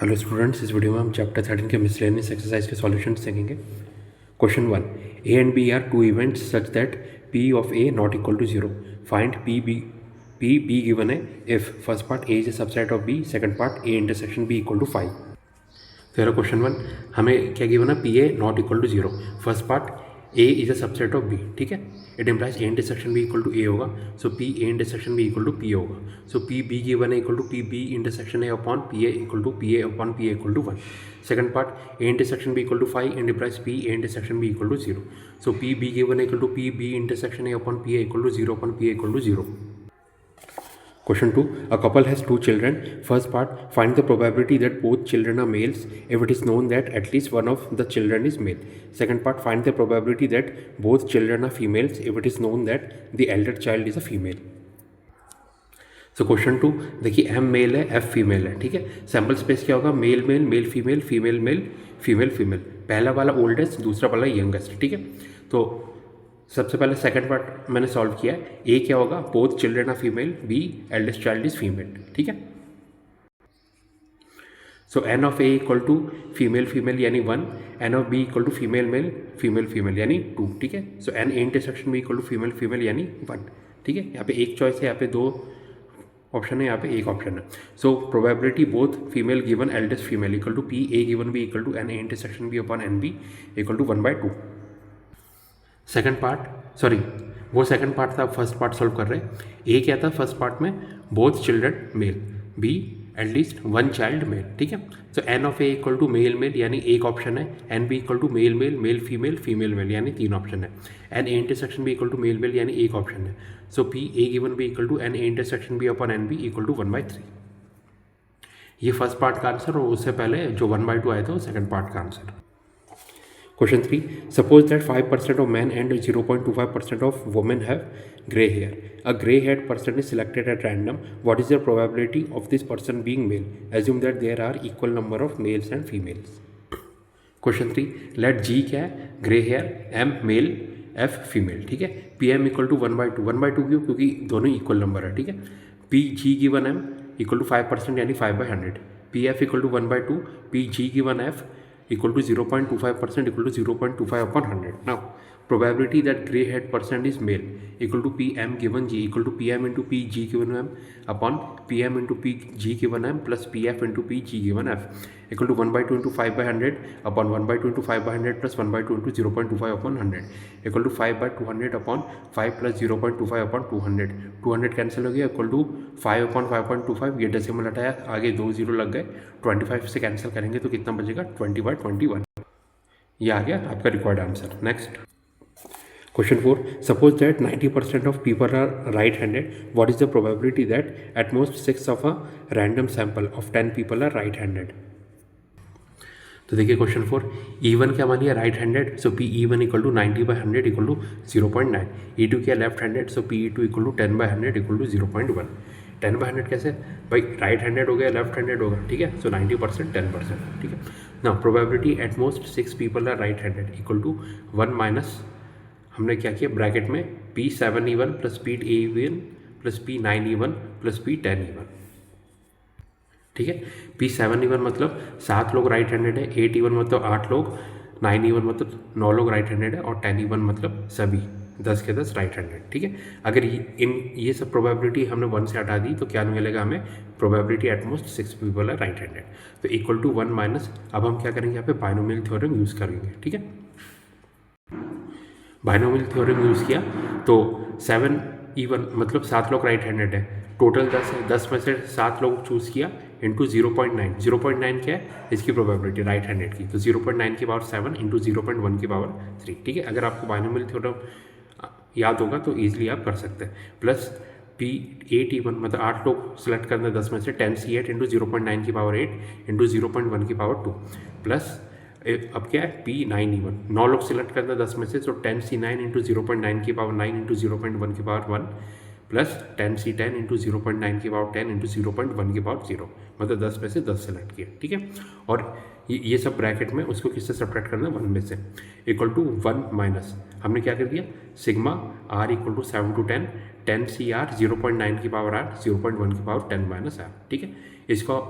Hello students, इस video में हम चैप्टर 13 के मिसलेनियस एक्सरसाइज के सॉल्यूशंस देखेंगे। Question 1, A and B are two events such that P of A not equal to 0। Find P B given है if first part A is a subset of B, second part A intersection B equal to 5। तो question 1 हमें क्या given है, P A not equal to 0, first part A is a subset of B, ठीक है। It implies A intersection B equal to A होगा, so P A intersection B equal to P होगा। So P B given है equal to P B intersection A upon P A equal to P A upon P A equal to 1। Second part A intersection B equal to 5 and implies P A intersection B equal to 0। So P B given है equal to P B intersection A upon P A equal to 0 upon P A equal to 0। Question 2. A couple has two children. First part, find the probability that both children are males if it is known that at least one of the children is male. Second part, find the probability that both children are females if it is known that the elder child is a female. So question 2 देखिए, M male है, F female है, ठीक है। Sample space क्या होगा, male male, male female, female male, female female. पहला वाला oldest, दूसरा वाला यंगेस्ट, ठीक है। तो सबसे पहले सेकंड पार्ट मैंने सॉल्व किया है। ए क्या होगा, both children are female, B eldest child is female, ठीक है। So N of A equal to female female यानी 1, N of B equal to female male, female female यानी 2, ठीक है। So N A intersection B equal to female female यानी 1, ठीक है। यहाँ पे एक चॉइस है, यहाँ पे 2 ऑप्शन है, यहाँ पे एक ऑप्शन है। So probability both female given eldest female equal to P A given B equal to N A intersection B upon N B equal to 1/2। Second part, sorry वो सेकंड पार्ट था, first part solve कर रहे हैं। A क्या था first part में, both children male, B at least one child male, ठीक है। So N of A equal to male male यानी एक ऑप्शन है, N B equal to male male, male female, female male यानी 3 ऑप्शन है, N A intersection B equal to male male यानी एक option है। So P A given B equal to N A intersection B upon N B equal to 1/3। ये first part का answer, और उससे पहले जो 1/2 आया था वो सेकंड पार्ट का answer. Question 3. Suppose that 5% of men and 0.25% of women have grey hair. A grey-haired person is selected at random. What is the probability of this person being male? Assume that there are equal number of males and females. Question 3. Let G क्या है, grey hair, M male, F female, ठीक है। PM equal to 1/2, 1/2 क्यों, क्योंकि दोनों equal number है, ठीक है। P G given M equal to 5% यानी 5/100, PF equal to 1/2, P G given F equal to 0.25% equal to 0.25 upon 100. Now, probability that grey haired person is male equal to PM given G equal to PM into PG given M upon PM into PG given M plus PF into PG given F equal to 1/2 into 5/100 upon 1/2 into 5/100 plus 1/2 into 0.25 upon 100 equal to 5/200 upon 5 plus 0.25 upon 200. 200 cancel हो गया, equal to 5 upon 5.25, ये decimal हटाया, आगे 2 0 लग गए, 25 से cancel करेंगे तो कितना बचेगा, 20/21। ये आ गया आपका required answer. Next question 4. Suppose that 90% of people are right handed. What is the probability that at most 6 of a random sample of 10 people are right handed. तो देखिए क्वेश्चन 4, E1 क्या मानिए, right handed, so P E1 equal to 90/100 equal to 0.9. E2 क्या, left handed, so P E2 equal to 10/100 equal to 0.1. 10/100 कैसे भाई, right handed हो गया, left handed होगा, ठीक है। सो 90% 10%, ठीक है ना। Probability at most 6 people are right handed equal to 1 minus, हमने क्या किया ब्रैकेट में, P7E1 plus P8E1 plus P9E1 plus P10E1, ठीक है। P7E1 मतलब 7 लोग राइट हैंडेड है, 8E1 मतलब 8 लोग, 9E1 मतलब 9 लोग राइट हैंडेड है, और 10E1 मतलब सभी 10 के 10 राइट हैंडेड, ठीक है। अगर ये सब प्रोबेबिलिटी हमने 1 से हटा दी तो क्या मिलेगा हमें, प्रोबेबिलिटी एट मोस्ट 6 पीपल है राइट हैंडेड, तो इक्वल टू 1 माइनस, अब हम क्या करेंगे यहाँ पे बाइनोमियल थ्योरम यूज़ करेंगे, ठीक है। बाइनोमियल थ्योरम यूज़ किया तो 7E1 मतलब 7 लोग राइट हैंडेड है, टोटल 10 है, 10 में से 7 लोग चूज़ किया इंटू 0.9, 0.9 क्या है इसकी प्रोबेबिलिटी राइट हैंडेड की, तो 0.9 की पावर 7 इंटू 0.1 की पावर 3, ठीक है। अगर आपको बाइनोमियल थ्योरम याद होगा तो ईजिली आप कर सकते हैं। प्लस P8E1 मतलब 8 लोग सेलेक्ट करना है 10 में से, 10C8 इंटू 0.9 की पावर 8 इंटू 0.1 की पावर 2, प्लस अब क्या है P9E1, 9 लोग सिलेक्ट करना है 10 में से, तो 10C9 इंटू 0.9 की पावर 9 इंटू 0.1 की पावर 1 प्लस 10C10 इंटू 0.9 की पावर 10 इंटू 0.1 की पावर 0, मतलब 10 में से 10 सेलेक्ट किया, ठीक है। और ये सब ब्रैकेट में उसको किससे सब्ट्रैक्ट करना है, 1 में से, इक्वल टू 1 माइनस, हमने क्या कर दिया, sigma R equal to 7 to 10, 10CR 0.9 की पावर R 0.1 की पावर 10 माइनस R, ठीक है। इसको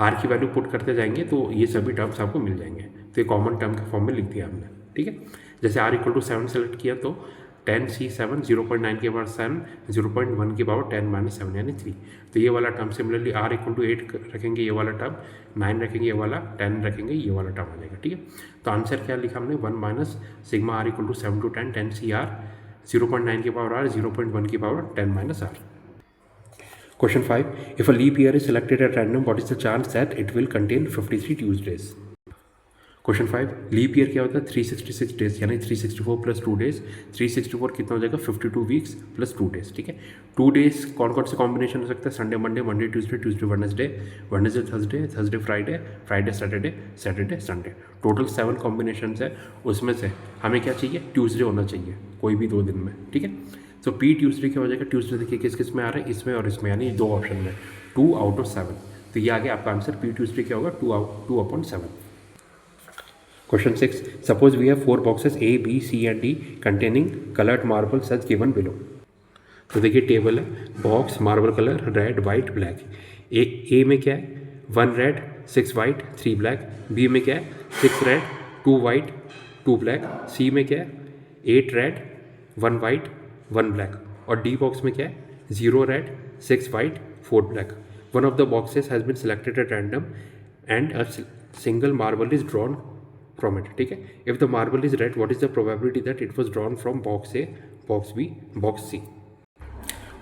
आर की वैल्यू पुट करते जाएंगे तो ये सभी टर्म्स आपको मिल जाएंगे। तो ये कॉमन टर्म के फॉर्म में लिख दिया हमने, ठीक है। जैसे आर इक्वल टू 7 सेलेक्ट किया तो 10C7 0.9 के पावर 7 0.1 की पावर 10 माइनस 7 यानी 3। तो ये वाला term similarly R equal to 8 रखेंगे, ये वाला टर्म 9 रखेंगे, ये वाला 10 रखेंगे, ये वाला टर्म आ जाएगा, ठीक है। तो आंसर क्या लिखा हमने 1 minus sigma R equal to 7 to 10 10C R 0.9 की पावर आर 0.1 की power 10 minus R. Question 5. If a leap year is selected at random, what is the chance that it will contain 53 Tuesdays? Question 5. Leap year क्या होता है 366 days यानी 364 plus 2 days. 364 कितना हो जाएगा 52 weeks plus 2 days, ठीक है। 2 डेज कौन कौन से कॉम्बिनेशन हो सकता है Sunday Monday, Monday Tuesday, Tuesday Wednesday, Wednesday Thursday, Thursday Friday, Friday Saturday, Saturday Sunday. Total 7 combination है, उसमें से हमें क्या चाहिए ट्यूसडे होना चाहिए कोई भी 2 दिन में, ठीक है। तो पी ट्यूसडे क्या हो जाएगा, ट्यूसडे देखिए किस किस में आ रहा है, इसमें और इसमें, यानी 2 ऑप्शन में 2 आउट ऑफ 7। तो ये आगे आपका आंसर पी ट्यूसडे क्या होगा 2/7। Question 6. Suppose we have 4 boxes A, B, C and D containing colored marbles as given below. तो देखिए टेबल है, box marble colour red white black. A में क्या है 1 रेड 6 वाइट 3 ब्लैक। बी में क्या है 6 रेड 2 वाइट 2 ब्लैक। सी में क्या है 8 रेड 1 वाइट 1 ब्लैक। और डी बॉक्स में क्या है 0 red 6 white 4 black. One of the boxes has been selected at random and a single marble is drawn from it, ठीक है। If the marble is red what is the probability that it was drawn from box A, box B, box C.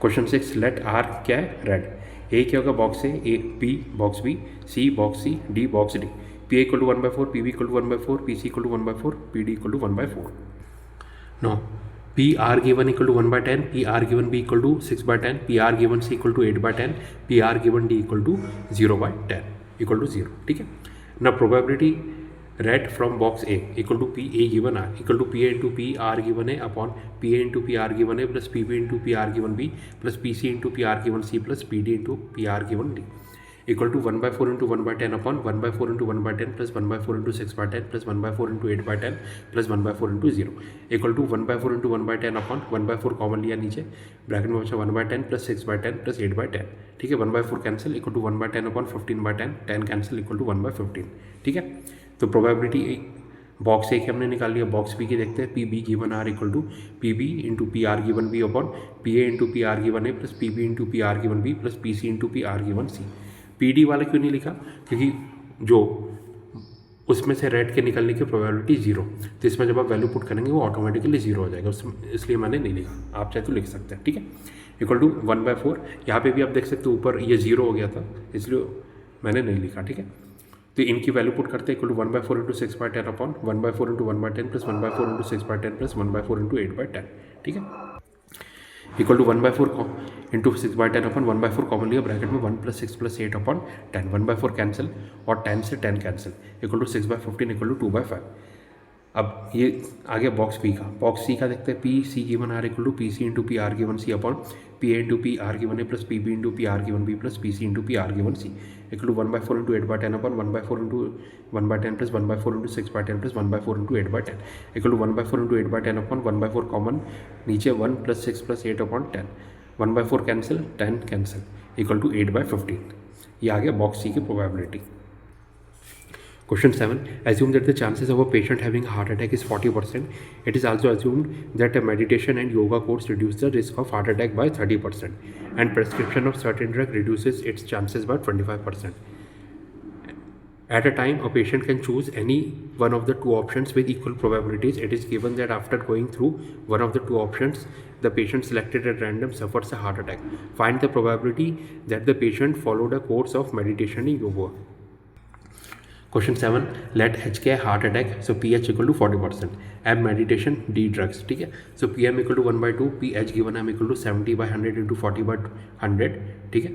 Question 6. Let R क्या है red. A क्या होगा box A B box B, C box C, D box D. P equal to 1/4, P B equal to 1/4, P C equal to 1/4, P D equal to 1/4। Now P R given equal to 1/10, P R given B equal to 6/10, P R given C equal to 8/10, P R given D equal to 0/10 equal to 0, ठीक है ना। Probability red from box A equal to P A given R equal to P A into P R given A upon P A into P R given A plus P B into P R given B plus P C into P R given C plus P D into P R given D equal to 1/4 into 1/10 upon 1/4 into 1/10 plus 1/4 into 6/10 plus 1/4 into 8/10 plus 1/4 into 0 equal to 1/4 into 1/10 upon 1/4 common लिया नीचे bracket में बचा 1/10 plus 6/10 plus 8/10, ठीक है। 1/4 cancel equal to 1/10 upon 15/10, 10 cancel equal to 1/15, ठीक है। तो probability box ए की हमने निकाल लिया, बॉक्स बी की देखते हैं। P B given R equal to P B into P R given B upon P A into P R given A plus P B into P R given B plus P C into P R given C. P D वाला क्यों नहीं लिखा, क्योंकि जो उसमें से red के निकलने की प्रोबेबिलिटी 0, तो इसमें जब आप वैल्यू पुट करेंगे वो ऑटोमेटिकली 0 हो जाएगा, इसलिए मैंने नहीं लिखा। आप चाहे तो लिख सकते हैं, ठीक है। इक्वल टू 1/4, यहाँ पे भी आप देख सकते हो ऊपर ये 0 हो गया था, इसलिए मैंने नहीं लिखा, ठीक है। तो इनकी वैल्यू पुट करते हैं equal to 1/4 into 6/10 upon 1/4 into 1/10 plus 1/4 into 6/10 plus 1/4 into 8/10, ठीक है। Equal to 1/4 into 6/10 upon 1/4 common लिया ब्रैकेट में 1 प्लस 6 प्लस 8 अपॉन 10, 1/4 कैंसिल और 10 से 10 cancel equal to 6/15 equal to 2/5। अब ये आ गया बॉक्स बी का। बॉक्स सी का देखते हैं, P C given R equal to P C into P R given C upon P A into P R given A plus P B into P R given B plus P C into P R given C equal to 1/4 into 8/10 upon 1/4 into 1/10 plus 1/4 into 6/10 plus 1/4 into 8/10 equal to 1/4 into 8/10 upon 1/4 common नीचे 1 plus 6 plus 8 upon 10, 1/4 cancel 10 cancel equal to 8/15। ये आ गया box C की probability. Question 7. Assume that the chances of a patient having a heart attack is 40%. It is also assumed that a meditation and yoga course reduce the risk of heart attack by 30%, and prescription of certain drug reduces its chances by 25%. At a time, a patient can choose any one of the two options with equal probabilities. It is given that after going through one of the two options, the patient selected at random suffers a heart attack. Find the probability that the patient followed a course of meditation and yoga. Question 7. Let H के heart attack, so P H equal to 40%, M meditation D drugs, ठीक है। So P M equal to 1/2, P H given M equal to 70/100 into 40/100, ठीक है।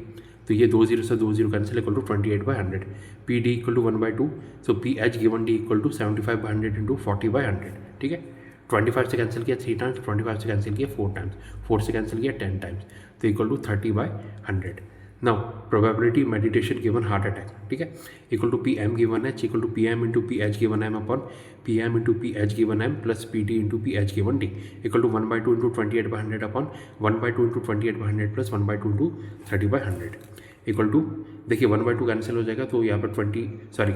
तो ये 2 0 से 2 0 cancel equal to 28/100। P D equal to 1/2, so P H given D equal to 75/100 into 40/100, ठीक है। 25 से कैंसिल किया 3 टाइम्स, 25 से कैंसिल किया 4 टाइम्स, 4 से कैंसिल किया 10 टाइम्स, तो equal to 30/100। Now probability meditation given heart attack, ठीक है, equal to P M given H equal to P M into P H given M upon P M into P H given M plus P D into P H given D equal to 1/2 into 28/100 upon 1/2 into 28/100 plus 1/2 into 30/100 equal to, देखिए 1/2 cancel हो जाएगा, तो यहाँ पर 20, sorry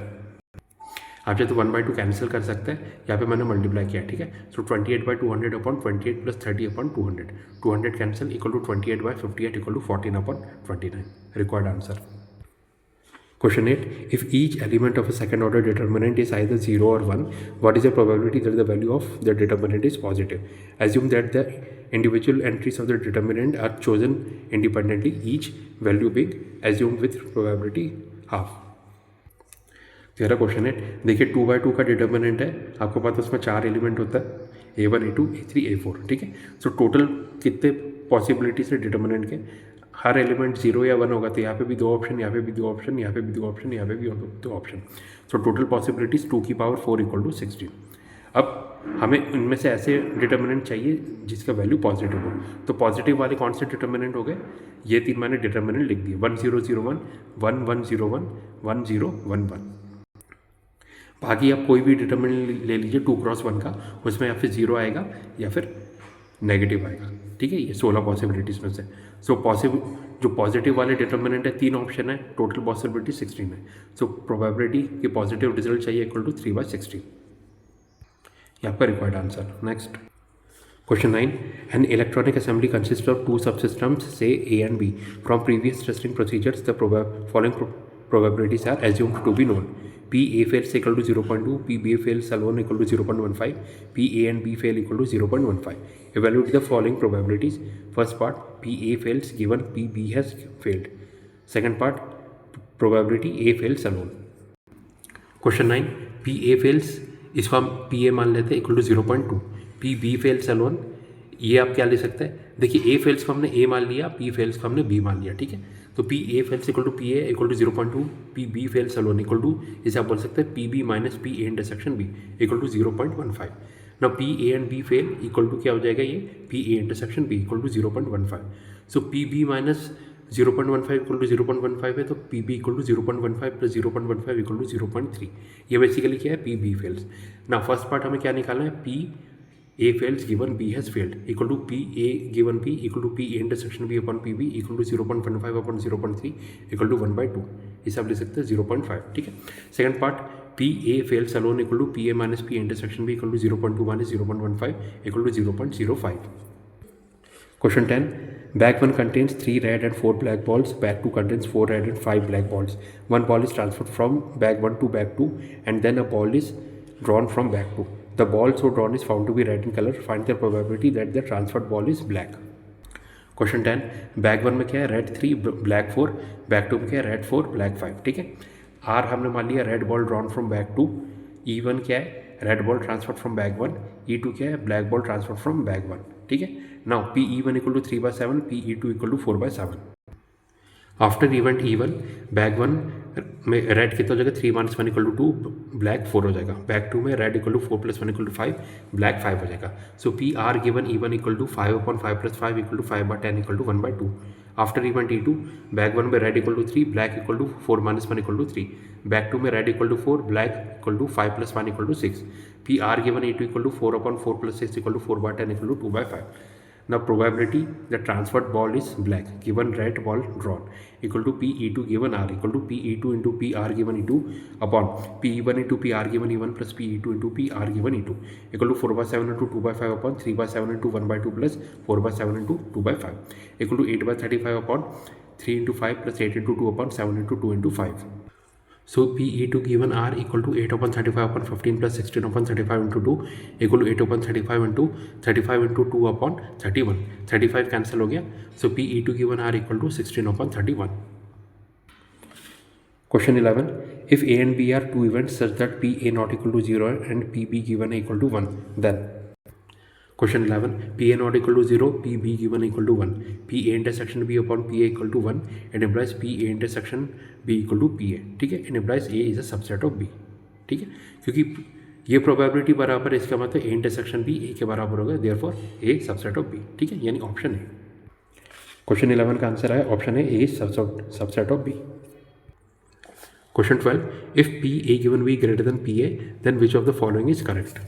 आप चाहे तो 1/2 cancel कर सकते हैं, यहाँ पे मैंने मल्टीप्लाई किया, ठीक है। So 28/200 upon 28 plus 30 upon 200, 200 cancel equal to 28/58 equal to 14 upon 29, required answer. Question 8. If each element of a second order determinant is either 0 or 1, what is the probability that the value of the determinant is positive? Assume that the individual entries of the determinant are chosen independently, each value being assumed with probability half. तेरा question है, देखिए 2/2 का determinant है, आपको पता है उसमें 4 element होता है, A1 A2 A3 A4, ठीक है। सो टोटल कितने पॉसिबिलिटीज है डिटर्मिनेंट के, हर एलिमेंट 0 या 1 होगा, तो यहाँ पे भी 2 ऑप्शन, यहाँ पे भी 2 ऑप्शन, यहाँ पे भी 2 ऑप्शन, यहाँ पे भी 2 ऑप्शन। सो टोटल पॉसिबिलिटीज 2 की पावर 4 इक्वल टू 16। अब हमें इनमें से ऐसे डिटर्मिनेंट चाहिए जिसका वैल्यू पॉजिटिव हो, तो पॉजिटिव वाले कौन से डिटर्मिनेंट हो गए, ये 3 मैंने डिटर्मिनेंट लिख दिए, 1001 1101 1011। बाकी आप कोई भी डिटर्मिनेंट ले लीजिए 2x1 का, उसमें या फिर 0 आएगा या फिर नेगेटिव आएगा, ठीक है। ये 16 पॉसिबिलिटीज़ में से सो जो पॉजिटिव वाले डिटर्मिनेंट है 3 ऑप्शन है, टोटल पॉसिबिलिटी 16 है। सो प्रोबेबिलिटी की पॉजिटिव रिजल्ट चाहिए इक्वल टू 3/16, ये आपका required answer. Next question 9. An electronic assembly consists of 2 subsystems, say A and B. From previous testing procedures, the following probabilities are assumed to be known. P A fails equal to 0.2, P B fails alone equal to 0.15, P A and B fail equal to 0.15. Evaluate the following probabilities. First part, P A fails given P B has failed. Second part, probability A fails alone. Question 9. P A fails, इसको हम P A मान लेते हैं equal to 0.2, P B fails alone, ये आप क्या ले सकते हैं, देखिए A fails को हमने A मान लिया, P fails को हमने B मान लिया, ठीक है। तो P A fails equal to P A equal to 0.2, P B fails alone equal to, इसे आप बोल सकते हैं P B minus P A intersection B equal to 0.15। ना P A and B fail equal to क्या हो जाएगा, ये P A intersection B equal to 0.15। So P B minus 0.15 equal to 0.15 है, तो P B equal to 0.15 plus 0.15 equal to 0.3। ये basically क्या है, P B फेल्स। ना फर्स्ट पार्ट हमें क्या निकालना है, P A fails given B has failed equal to P A given B equal to P A intersection B upon P B equal to 0.15 upon 0.3 equal to 1/2, इसे आप ले सकते हैं 0.5, ठीक है। Second part, P A fails alone equal to P A minus P intersection B equal to 0.2 minus 0.15 equal to 0.05. Question 10. Bag 1 contains 3 red and 4 black balls. Bag 2 contains 4 red and 5 black balls. One ball is transferred from bag 1 to bag 2 and then a ball is drawn from bag 2. The ball so drawn is found to be red in color. Find the probability that the transferred ball is black. Question 10. Bag 1 में क्या है, red 3 black 4, bag 2 में क्या है, red 4 black 5, ठीक है। Are हमने मान लिया red ball drawn from bag 2, E1 क्या है, red ball transferred from bag 1, E2 क्या है, black ball transferred from bag 1, ठीक है। Now PE1 equal to 3/7, PE2 equal to 4/7। After event E1, bag 1 में रेड कितना हो जाएगा, 3 - 1 इक्वल टू 2, ब्लैक 4 हो जाएगा। बैग 2 में red equal to 4 + 1 equal to 5, black 5 हो जाएगा। So PR given E1 equal to 5/5 + 5 equal to 5/10 equal to 1/2। After event E2, bag 1 में red equal to 3, black equal to 4 - 1 equal to 3, bag 2 में red equal to 4, black equal to 5 + 1 equal to 6। PR given E2 equal to 4/4 + 6 equal to 4/10 equal to 2/5। Now probability the transferred ball is black given red ball drawn equal to PE2 given R equal to PE2 into PR given E2 upon PE1 into PR given E1 plus PE2 into PR given E2 equal to 4/7 into 2/5 upon 3/7 into 1/2 plus 4/7 into 2/5 equal to 8/35 upon 3 into 5 plus 8 into 2 upon 7 into 2 into 5. So PE2 given R equal to 8/35 upon 15 plus 16 upon 35 into 2 equal to 8/35 into 35 into 2 upon 31. 35 cancel हो गया. So PE2 given R equal to 16 upon 31. Question 11. If A and B are two events such that PA not equal to 0 and PB given equal to 1, then Question 11. PA not equal to 0, PB given equal to 1. PA intersection B upon PA equal to 1. It implies PA intersection B equal to PA. ठीक है, it implies A is a subset of B. ठीक है, क्योंकि ये probability बराबर है, इसका मतलब A इंटरसेक्शन B A के बराबर होगा, therefore A subset of B. ठीक है, यानी ऑप्शन है। क्वेश्चन 11 का आंसर है ऑप्शन है A subset of B. Question 12. If PA given B greater than PA, then which of the following is correct?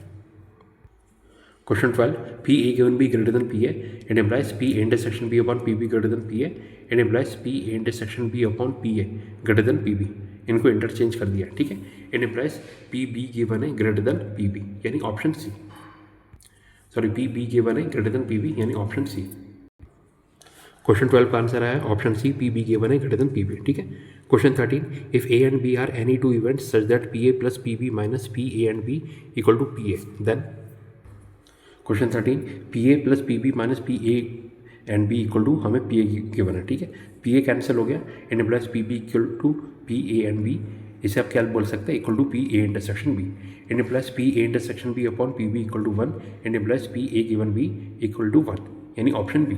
Question 12, P A given B greater than P A, it implies P A intersection B upon P B greater than P A, it implies P A intersection B upon P A greater than P B. इनको interchange कर दिया, ठीक है। It implies P B given है greater than P B, यानी option C. Sorry, P B given है greater than P B, यानी option सी। Question 12 का आंसर आया option C, P B given है ग्रेटर देन पी बी, ठीक है। Question 13, if A and B are any two events such that P A plus P B minus P A and B equal to P A, then. Question 13, P A plus P B minus P A and B equal to, हमें P A given है, ठीक है। P A cancel हो गया, it implies P B equal to P A and B. इसे आप क्या बोल सकते हैं, equal to P A intersection B. It implies P A intersection B upon P B equal to 1, it implies P A given B equal to 1, यानी option B.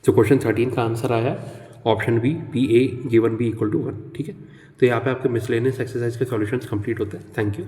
तो question 13 का answer आया option B, P A given B equal to 1, ठीक है। तो यहाँ पे आपके मिसलेनियस एक्सरसाइज के सॉल्यूशंस कंप्लीट होते हैं। Thank you.